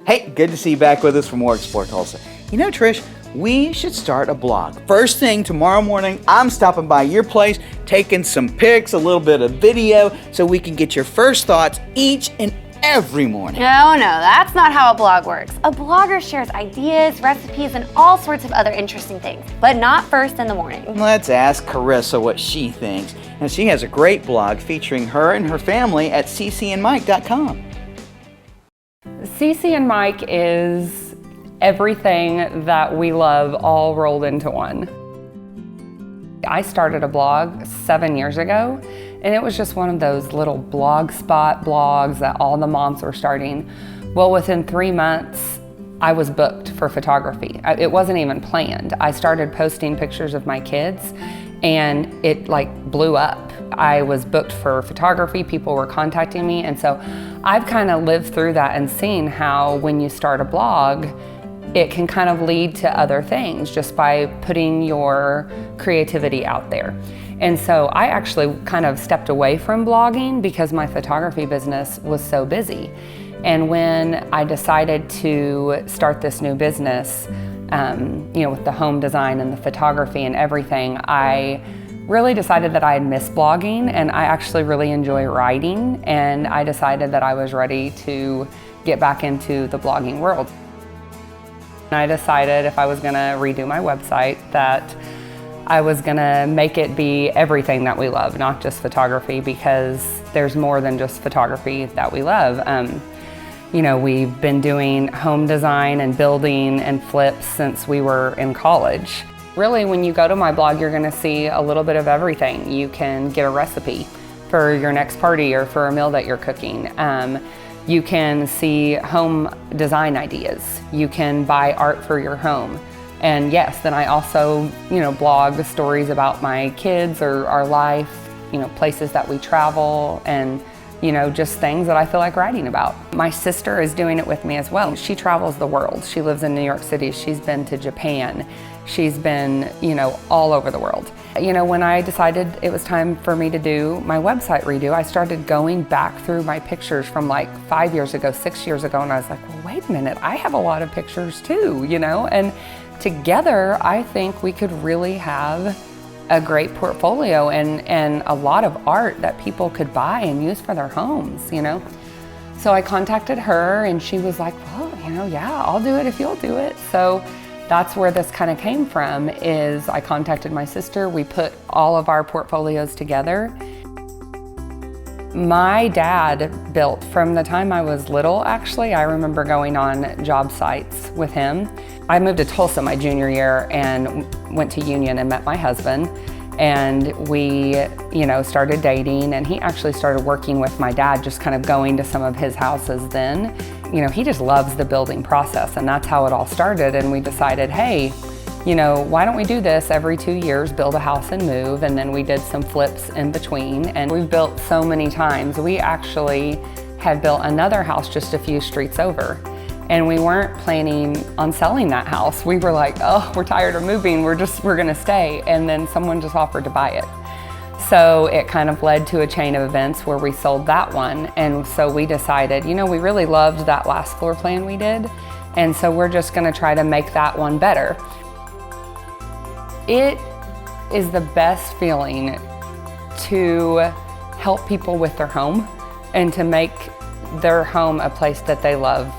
Hey, good to see you back with us for more Explore Tulsa. You know, Trish, we should start a blog. First thing tomorrow morning, I'm stopping by your place, taking some pics, a little bit of video, so we can get your first thoughts each and every morning. No, that's not how a blog works. A blogger shares ideas, recipes, and all sorts of other interesting things, but not first in the morning. Let's ask Carissa what she thinks. And she has a great blog featuring her and her family at ccandmike.com. CC and Mike is everything that we love all rolled into one. I started a blog 7 years ago, and it was just one of those little blog spot blogs that all the moms were starting. Well, within 3 months, I was booked for photography. It wasn't even planned. I started posting pictures of my kids, and it blew up. I was booked for photography, people were contacting me, and so I've kind of lived through that and seen how when you start a blog, it can kind of lead to other things just by putting your creativity out there. And so I actually kind of stepped away from blogging because my photography business was so busy. And when I decided to start this new business, with the home design and the photography and everything, I really decided that I had missed blogging, and I actually really enjoy writing, and I decided that I was ready to get back into the blogging world. And I decided if I was gonna redo my website that I was gonna make it be everything that we love, not just photography, because there's more than just photography that we love. We've been doing home design and building and flips since we were in college. Really, when you go to my blog, you're gonna see a little bit of everything. You can get a recipe for your next party or for a meal that you're cooking. You can see home design ideas. You can buy art for your home. And yes, then I also, blog stories about my kids or our life, places that we travel, and just things that I feel like writing about. My sister is doing it with me as well. She travels the world. She lives in New York City. She's been to Japan. She's been, all over the world. When I decided it was time for me to do my website redo, I started going back through my pictures from 5 years ago, 6 years ago, and I was like, well, wait a minute, I have a lot of pictures too, and together, I think we could really have a great portfolio and a lot of art that people could buy and use for their homes, So I contacted her, and she was like, well, yeah, I'll do it if you'll do it. So that's where this kind of came from, is I contacted my sister. We put all of our portfolios together. My dad built from the time I was little, actually. I remember going on job sites with him. I moved to Tulsa my junior year and went to Union and met my husband. And we, started dating, and he actually started working with my dad, just kind of going to some of his houses then. He just loves the building process, and that's how it all started. And we decided, hey, why don't we do this every 2 years, build a house and move, and then we did some flips in between, and we've built so many times. We actually had built another house just a few streets over, and we weren't planning on selling that house. We were like, oh, we're tired of moving, we're gonna stay, and then someone just offered to buy it. So it kind of led to a chain of events where we sold that one, and so we decided, we really loved that last floor plan we did, and so we're just gonna try to make that one better. It is the best feeling to help people with their home and to make their home a place that they love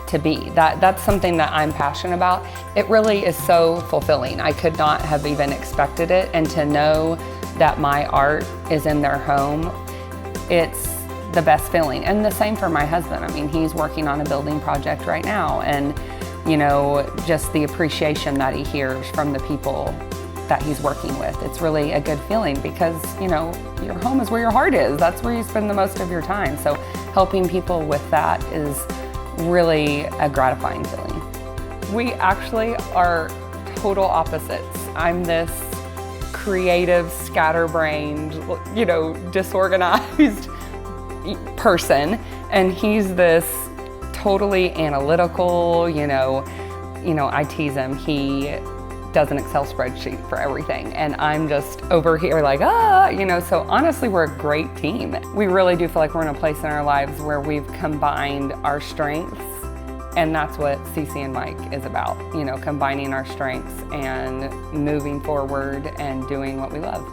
to be. That's something that I'm passionate about. It really is so fulfilling. I could not have even expected it, and to know that my art is in their home, it's the best feeling. And the same for my husband. I mean, he's working on a building project right now, and just the appreciation that he hears from the people that he's working with. It's really a good feeling because, your home is where your heart is. That's where you spend the most of your time. So helping people with that is really a gratifying feeling. We actually are total opposites. I'm this creative, scatterbrained, disorganized person, and he's this totally analytical, I tease him, he does an Excel spreadsheet for everything, and I'm just over here like, so honestly, we're a great team. We really do feel like we're in a place in our lives where we've combined our strengths And that's what Cece and Mike is about, you know, combining our strengths and moving forward and doing what we love.